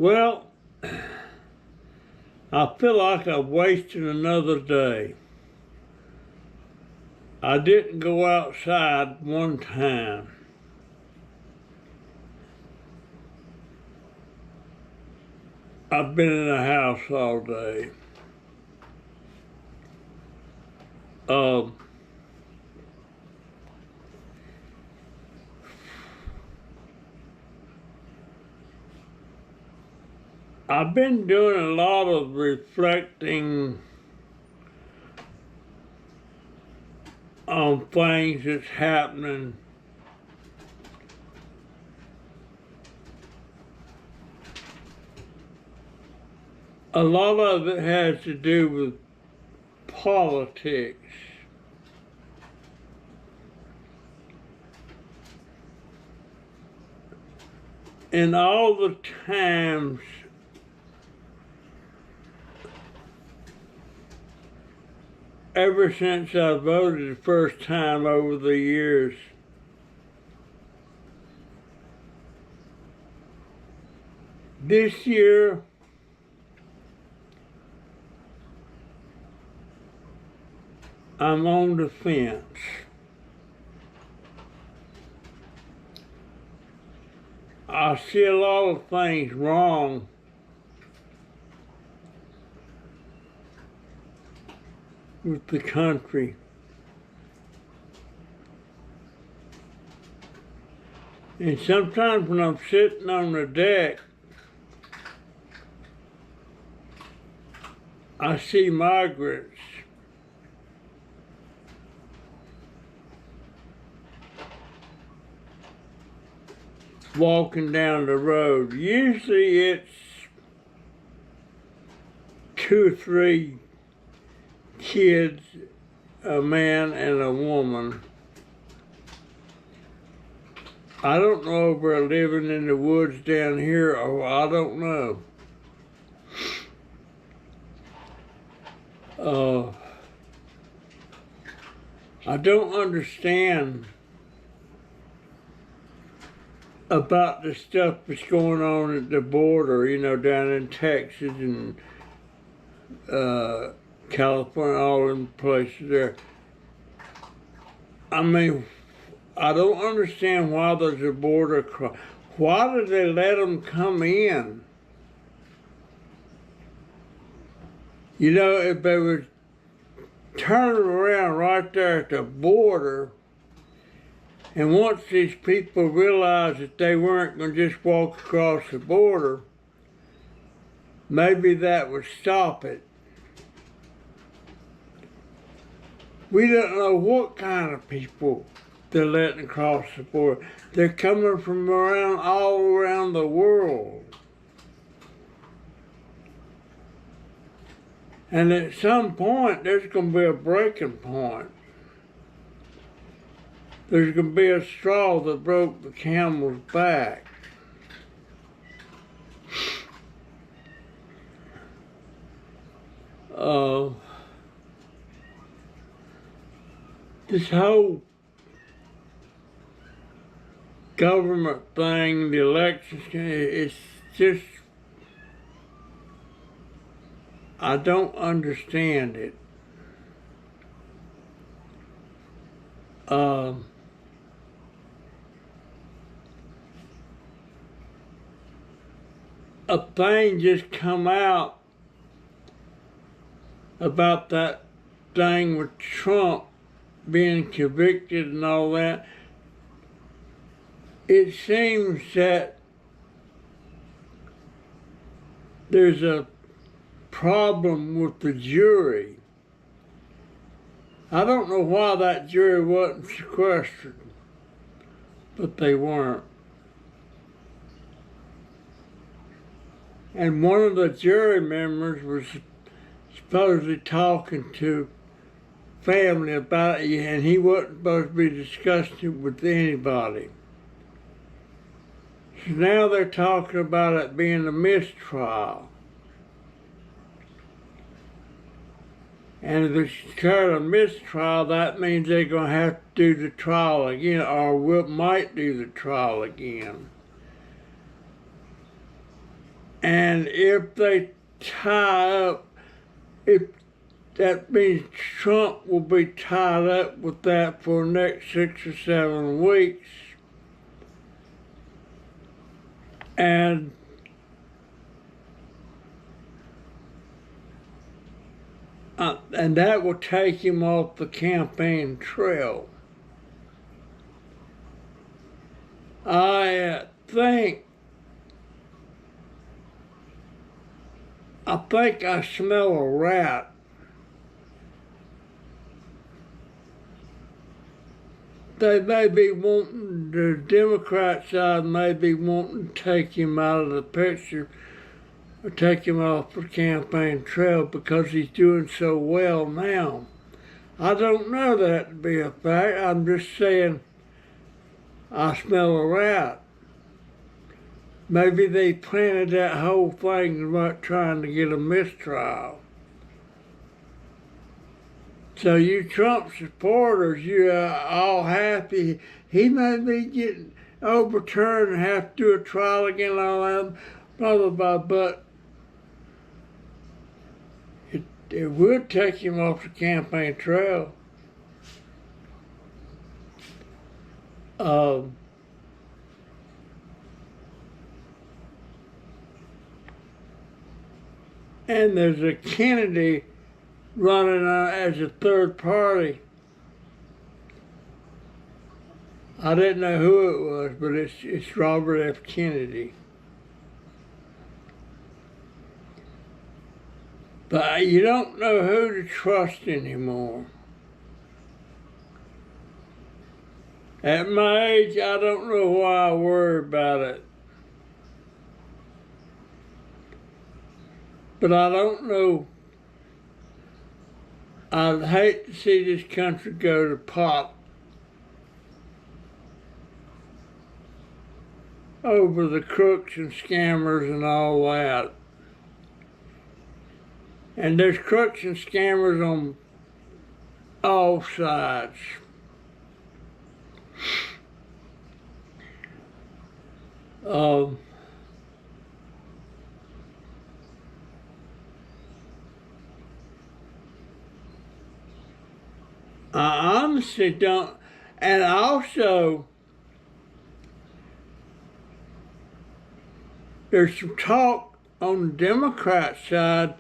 Well, I feel like I've wasted another day. I didn't go outside one time. I've been in the house all day. Um, I've been doing a lot of reflecting on things that's happening. A lot of it has to do with politics. And all the times ever since I voted the first time over the years, this year I'm on the fence. I see a lot of things wrong with the country. And sometimes when I'm sitting on the deck, I see migrants walking down the road. Usually it's 2 or 3 kids, a man and a woman. I don't know if we're living in the woods down here or I don't know. I don't understand about the stuff that's going on at the border, down in Texas and California, all in places there. I mean, I don't understand why there's a border cross. Why did they let them come in? If they would turn around right there at the border, and once these people realized that they weren't going to just walk across the border, maybe that would stop it. We don't know what kind of people they're letting cross the border. They're coming from all around the world. And at some point, there's going to be a breaking point. There's going to be a straw that broke the camel's back. This whole government thing, the elections, it's just, I don't understand it. A thing just come out about that thing with Trump being convicted and all that. It seems that there's a problem with the jury. I don't know why that jury wasn't sequestered, but they weren't. And one of the jury members was supposedly talking to family about it, and he wasn't supposed to be discussing it with anybody. So now they're talking about it being a mistrial. And if it's declared a mistrial, that means they're going to have to do the trial again, or might do the trial again. And if they tie up, if that means Trump will be tied up with that for the next 6 or 7 weeks. And that will take him off the campaign trail. I think I smell a rat. They may be wanting, the Democrat side may be wanting to take him out of the picture or take him off the campaign trail because he's doing so well now. I don't know that to be a fact. I'm just saying I smell a rat. Maybe they planted that whole thing about trying to get a mistrial. So you Trump supporters, you're all happy. He may be getting overturned and have to do a trial again, all that, blah, blah, blah, but it would take him off the campaign trail. And there's a Kennedy running as a third party. I didn't know who it was, but it's Robert F. Kennedy. But you don't know who to trust anymore. At my age, I don't know why I worry about it. But I don't know. I'd hate to see this country go to pot over the crooks and scammers and all that. And there's crooks and scammers on all sides. I honestly don't, and also there's some talk on the Democrat side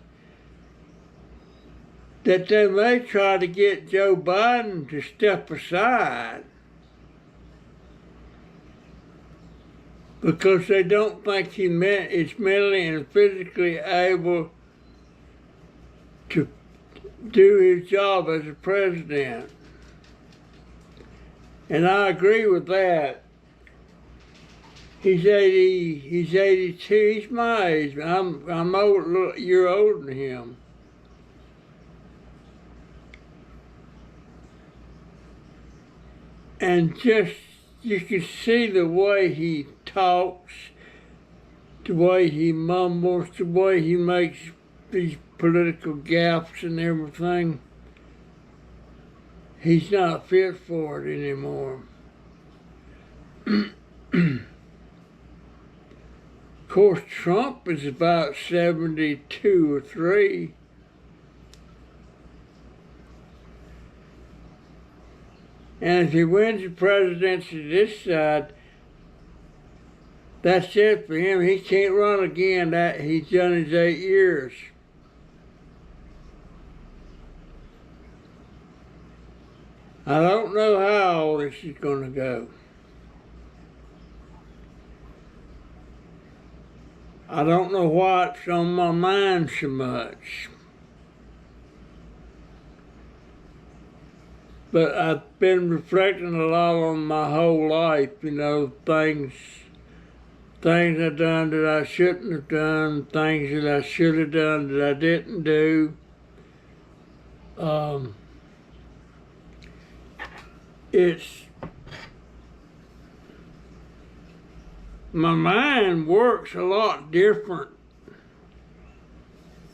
that they may try to get Joe Biden to step aside because they don't think he is mentally and physically able to do his job as a president. And I agree with that. He's 82, he's my age. I'm old, a year older than him. And just, you can see the way he talks, the way he mumbles, the way he makes these political gaffes and everything. He's not fit for it anymore. Of course, Trump is about 72 or 3. And if he wins the presidency this side, that's it for him. He can't run again. He's done his 8 years. I don't know how all this is going to go. I don't know why it's on my mind so much. But I've been reflecting a lot on my whole life, things I've done that I shouldn't have done, things that I should have done that I didn't do. My mind works a lot different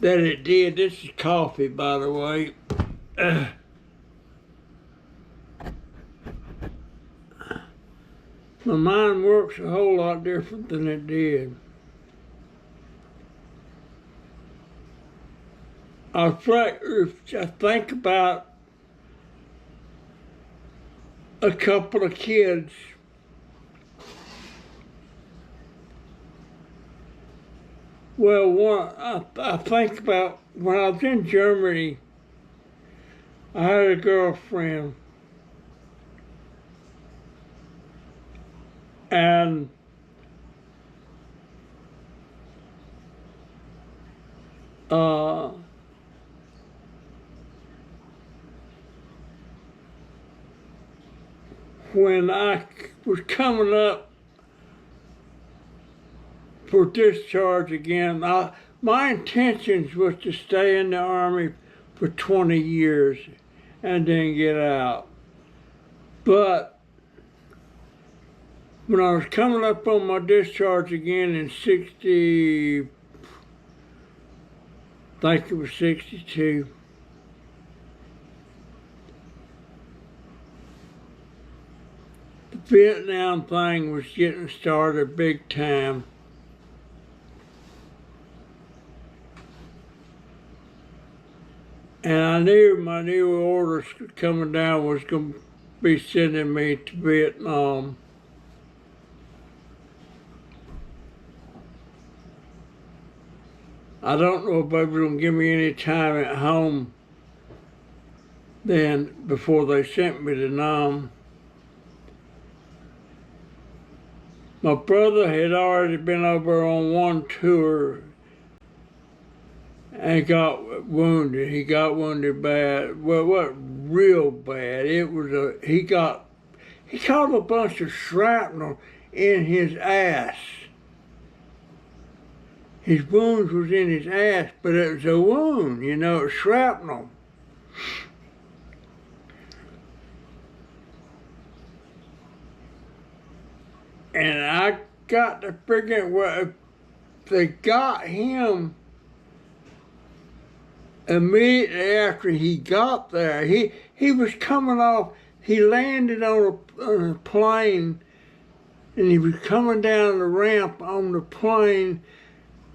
than it did. This is coffee, by the way. My mind works a whole lot different than it did. I think about a couple of kids. Well, I think about when I was in Germany, I had a girlfriend, and when I was coming up for discharge again, my intentions was to stay in the Army for 20 years and then get out. But when I was coming up on my discharge again in 60, I think it was 62, the Vietnam thing was getting started big time. And I knew my new orders coming down was going to be sending me to Vietnam. I don't know if they were going to give me any time at home then before they sent me to Nam. My brother had already been over on one tour and got wounded. He got wounded bad. Well, what real bad? It was he caught a bunch of shrapnel in his ass. His wound was in his ass, but it was a wound, you know, it was shrapnel. And I got to figuring, well, if they got him immediately after he got there, he was coming off, he landed on a plane, and he was coming down the ramp on the plane,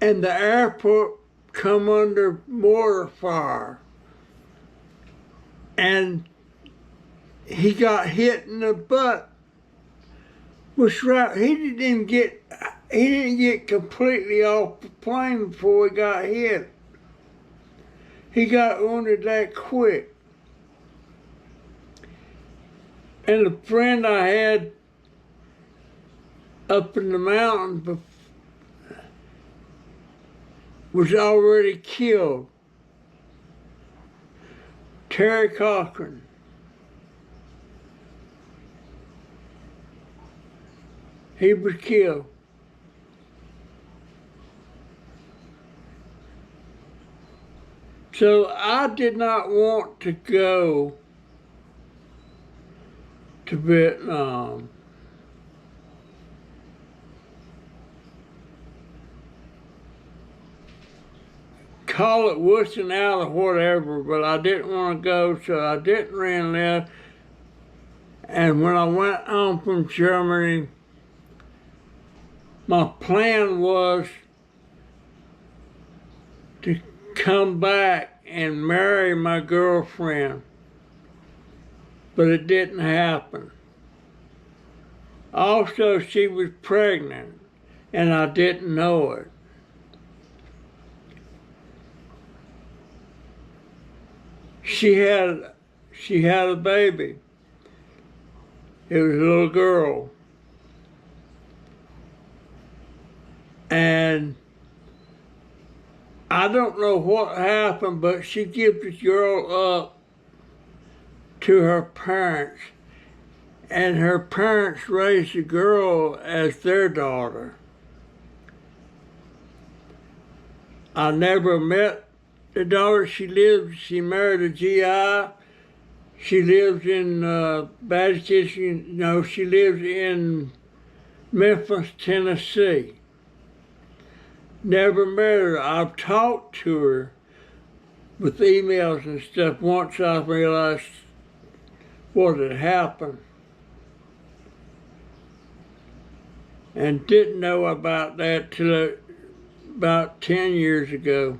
and the airport come under mortar fire. And he got hit in the butt with shrapnel. He didn't get completely off the plane before he got hit. He got wounded that quick. And a friend I had up in the mountains was already killed. Terry Cochran. He was killed. So I did not want to go to Vietnam. Call it wussing out or whatever, but I didn't want to go, so I didn't re-enlist. And when I went home from Germany, my plan was to come back and marry my girlfriend, but it didn't happen. Also, she was pregnant, and I didn't know it. She had a baby. It was a little girl. And I don't know what happened, but she gave this girl up to her parents, and her parents raised the girl as their daughter. I never met the daughter. She married a GI. She lives in she lives in Memphis, Tennessee. Never met her. I've talked to her with emails and stuff once I realized what had happened. And didn't know about that till about 10 years ago.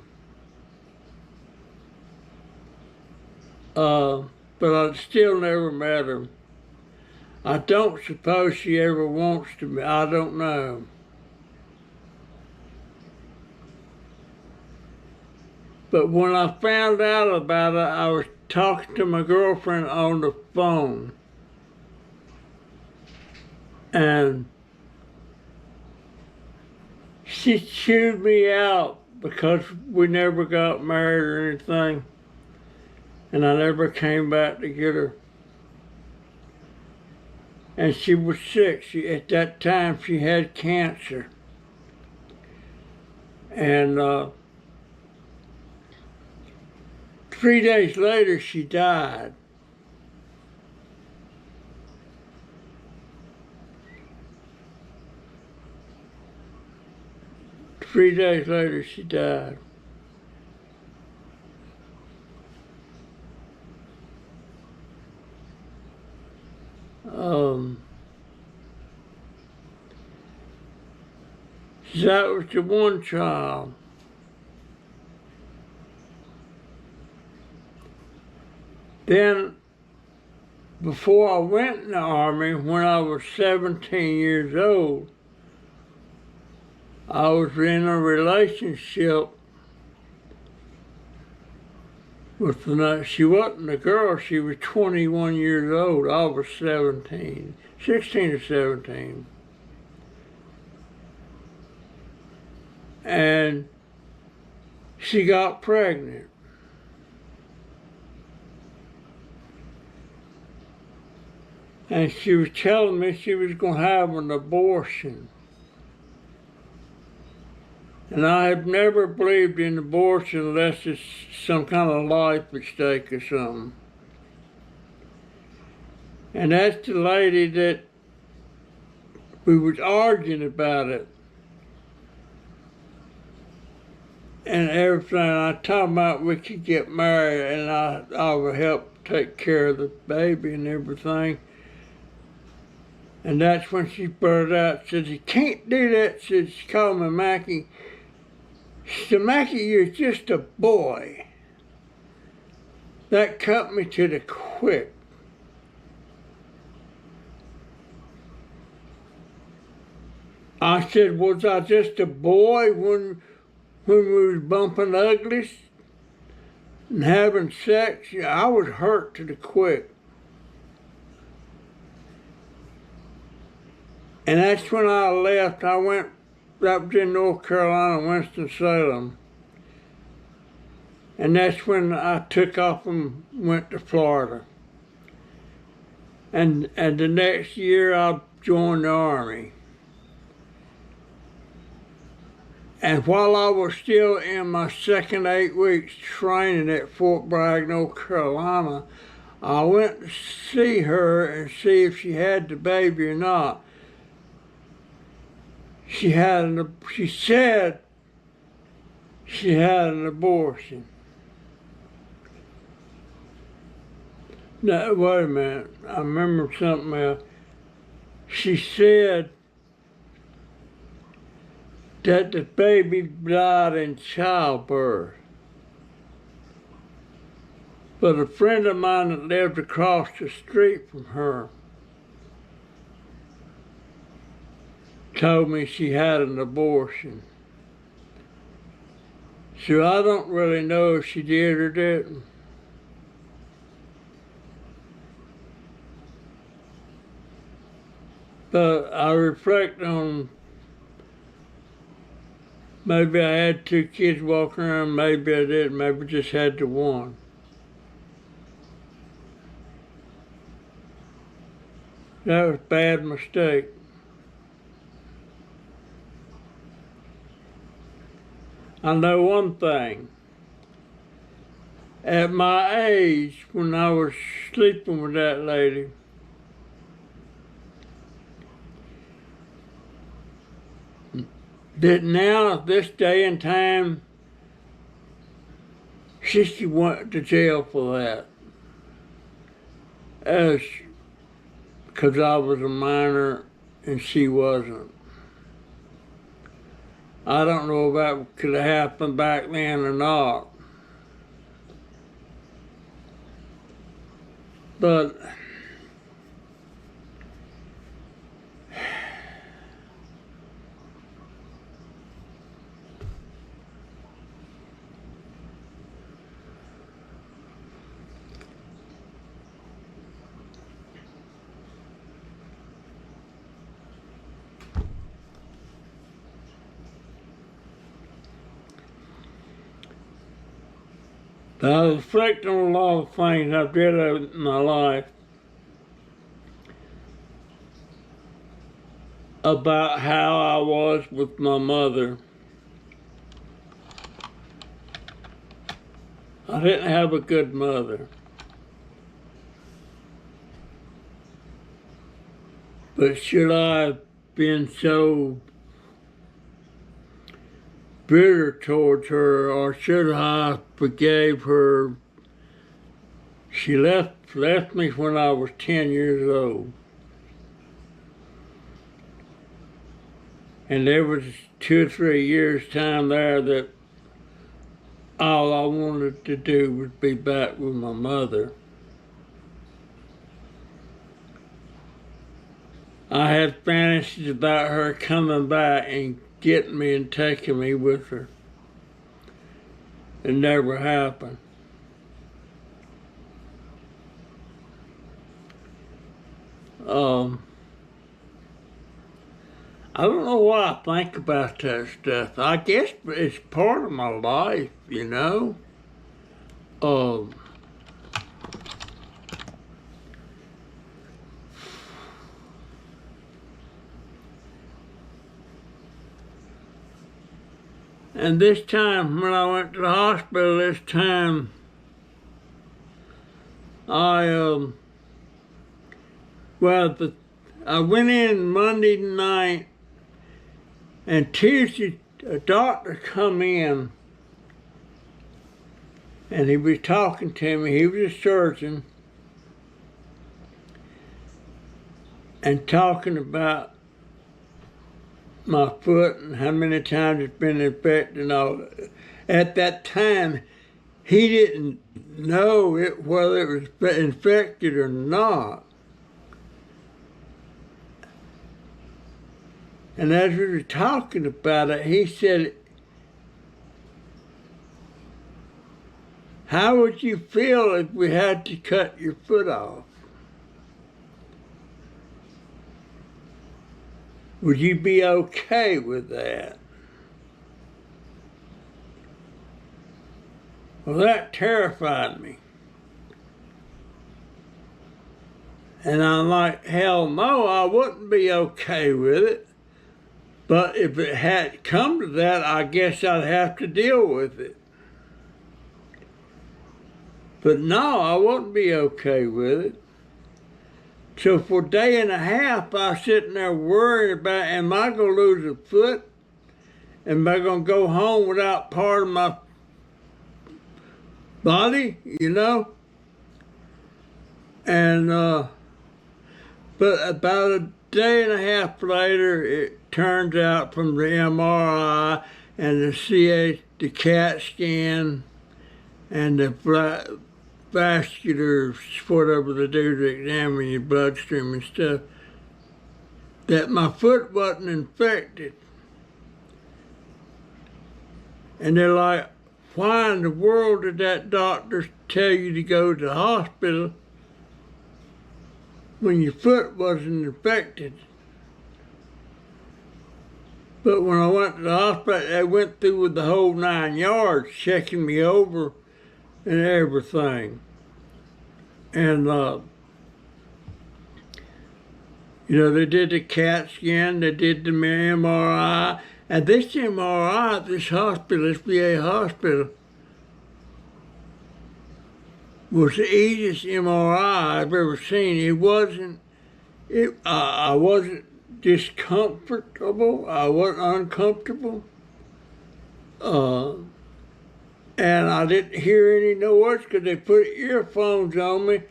but I still never met her. I don't suppose she ever wants to be. I don't know. But when I found out about it, I was talking to my girlfriend on the phone. And she chewed me out because we never got married or anything. And I never came back to get her. And she was sick. At that time, she had cancer. And 3 days later, she died. Three days later, she died. That was the one child. Then, before I went in the Army, when I was 17 years old, I was in a relationship with she wasn't a girl, she was 21 years old. I was 16 or 17. And she got pregnant. And she was telling me she was going to have an abortion. And I have never believed in abortion unless it's some kind of life at stake or something. And that's the lady that we was arguing about it. And everything. I talked about we could get married and I would help take care of the baby and everything. And that's when she blurted out, said, "You can't do that," said, she called me Mackie. She said, "Mackie, you're just a boy." That cut me to the quick. I said, "Was I just a boy when we was bumping uglies and having sex?" Yeah, I was hurt to the quick. And that's when I left. I went up in North Carolina, Winston-Salem. And that's when I took off and went to Florida. And the next year I joined the Army. And while I was still in my second 8 weeks training at Fort Bragg, North Carolina, I went to see her and see if she had the baby or not. She said she had an abortion. No, wait a minute, I remember something else. She said that the baby died in childbirth. But a friend of mine that lived across the street from her told me she had an abortion. So I don't really know if she did or didn't. But I reflect on maybe I had 2 kids walking around, maybe I didn't, maybe just had the one. That was a bad mistake. I know one thing. At my age, when I was sleeping with that lady, that now, this day and time, she went to jail for that. Because I was a minor and she wasn't. I don't know if that could have happened back then or not. But I reflect on a lot of things I've did in my life about how I was with my mother. I didn't have a good mother. But should I have been so bitter towards her, or should I forgave her? She left me when I was 10 years old. And there was 2 or 3 years time there that all I wanted to do was be back with my mother. I had fantasies about her coming back and getting me and taking me with her. It never happened. I don't know what I think about that stuff. I guess it's part of my life, you know. And this time, when I went to the hospital this time, I went in Monday night, and Tuesday a doctor come in, and he was talking to me. He was a surgeon, and talking about my foot and how many times it's been infected and all. At that time, he didn't know whether it was infected or not. And as we were talking about it, he said, "How would you feel if we had to cut your foot off? Would you be okay with that?" Well, that terrified me. And I'm like, hell no, I wouldn't be okay with it. But if it had come to that, I guess I'd have to deal with it. But no, I wouldn't be okay with it. So for a day and a half, I was sitting there worrying about, am I going to lose a foot? Am I going to go home without part of my body, you know? And, but about a day and a half later, it turns out from the MRI and the CAT scan and the vascular, whatever they do to examine your bloodstream and stuff, that my foot wasn't infected. And they're like, why in the world did that doctor tell you to go to the hospital when your foot wasn't infected? But when I went to the hospital, they went through with the whole 9 yards, checking me over and everything. And, you know, they did the CAT scan, they did the MRI, and this MRI at this hospital, this VA hospital, was the easiest MRI I've ever seen. I wasn't discomfortable, I wasn't uncomfortable, and I didn't hear any noise because they put earphones on me,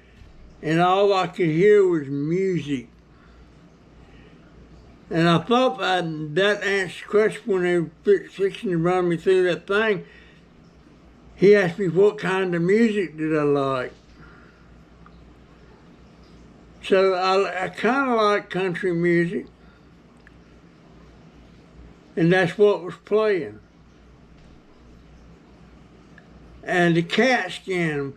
and all I could hear was music. And I thought that answered the question when they were fixing to run me through that thing. He asked me what kind of music did I like. So I kind of like country music, and that's what was playing. And the cat skin,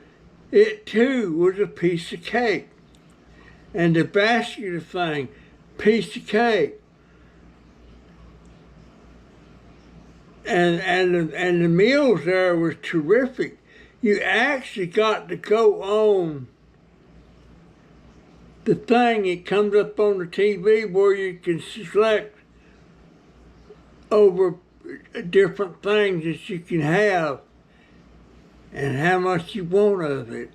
it too was a piece of cake. And the basket thing, piece of cake. And the meals there was terrific. You actually got to go on the thing. It comes up on the TV where you can select over different things that you can have and how much you want of it.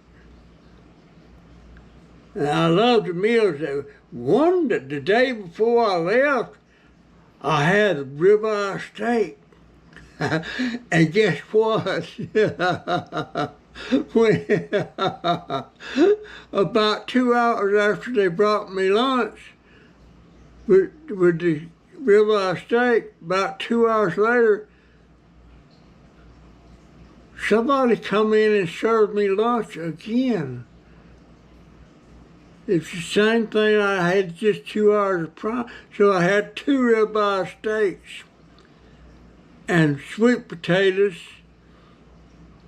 And I love the meals. The day before I left, I had a ribeye steak. And guess what? About 2 hours after they brought me lunch with the ribeye steak, about 2 hours later, somebody come in and served me lunch again. It's the same thing I had just 2 hours prior. So I had 2 ribeye steaks and sweet potatoes.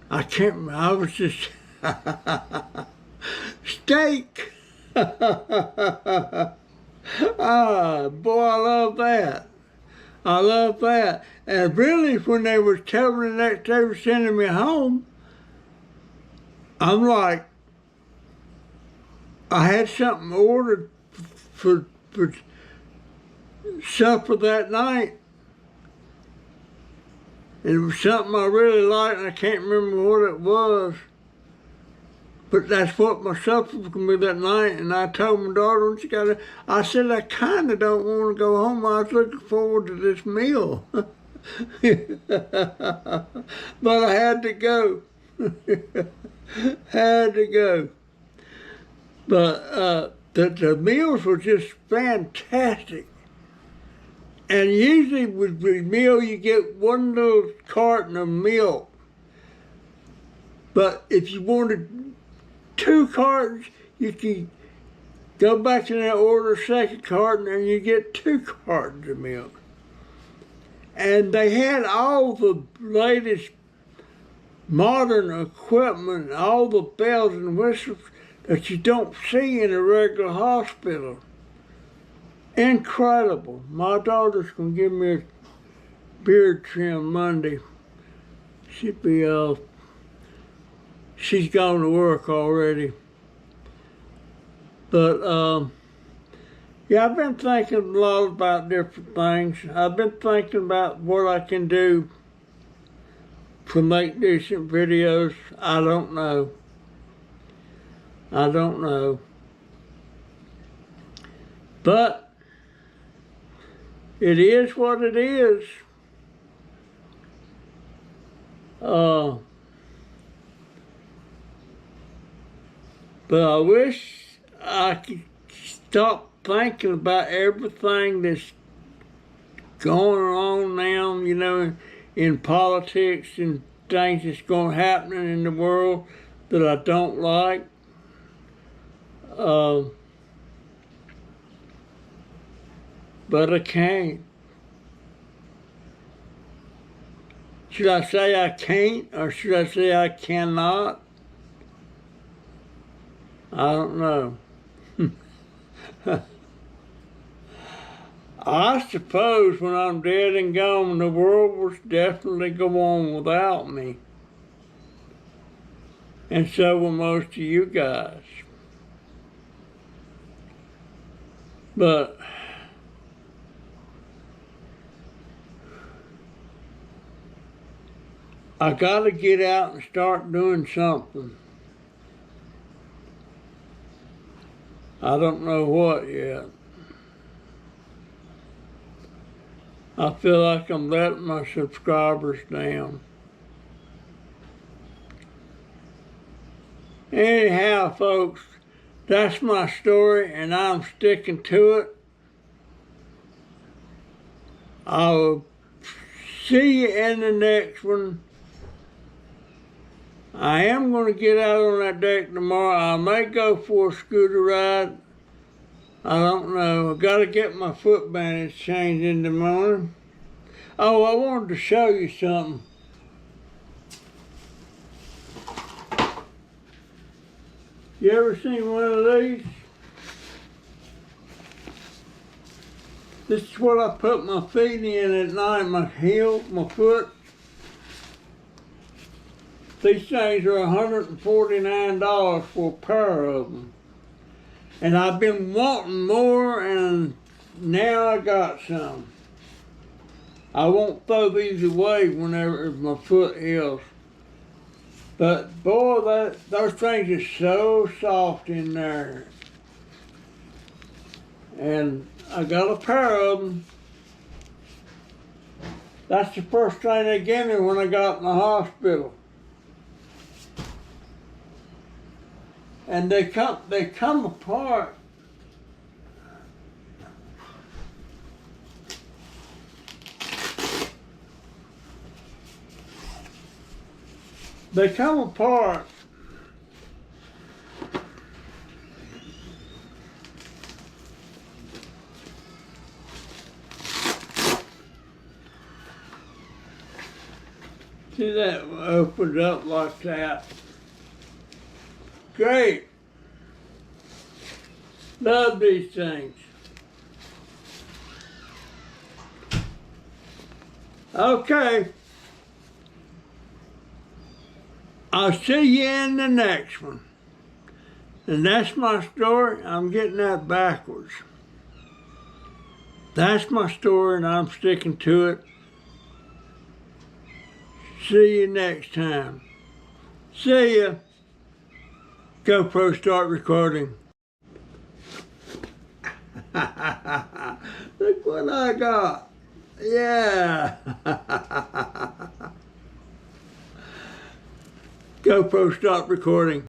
I can't remember, I was just, steak. Ah, boy, I love that. I love that. And really, when they were telling me the next day they were sending me home, I'm like, I had something ordered for supper that night. It was something I really liked, and I can't remember what it was. But that's what my supper was going to be that night. And I told my daughter when she got it, I said, I kind of don't want to go home. I was looking forward to this meal. But I had to go. Had to go. But the meals were just fantastic. And usually with the meal, you get one little carton of milk. But if you wanted 2 cartons, you can go back in and order a second carton and you get 2 cartons of milk. And they had all the latest modern equipment, all the bells and whistles that you don't see in a regular hospital. Incredible. My daughter's gonna give me a beard trim Monday. She'd be she's gone to work already. But yeah, I've been thinking a lot about different things. I've been thinking about what I can do to make decent videos. I don't know. I don't know. But it is what it is. But I wish I could stop thinking about everything that's going on now, you know, in politics and things that's going happening in the world that I don't like. But I can't. Should I say I can't, or should I say I cannot? I don't know. I suppose when I'm dead and gone, the world will definitely go on without me. And so will most of you guys. But I gotta get out and start doing something. I don't know what yet. I feel like I'm letting my subscribers down. Anyhow, folks, that's my story and I'm sticking to it. I'll see you in the next one. I am going to get out on that deck tomorrow. I may go for a scooter ride. I don't know. I gotta get my foot bandage changed in the morning. Oh, I wanted to show you something. You ever seen one of these? This is what I put my feet in at night, my heel, my foot. These things are $149 for a pair of them. And I've been wanting more, and now I got some. I won't throw these away whenever my foot heals. But boy, those things are so soft in there. And I got a pair of them. That's the first thing they gave me when I got in the hospital. And they come apart. They come apart. See that opened up like that. Great. Love these things. Okay. I'll see you in the next one. And that's my story. I'm getting that backwards. That's my story, and I'm sticking to it. See you next time. See ya. GoPro, start recording. Look what I got. Yeah. GoPro, stop recording.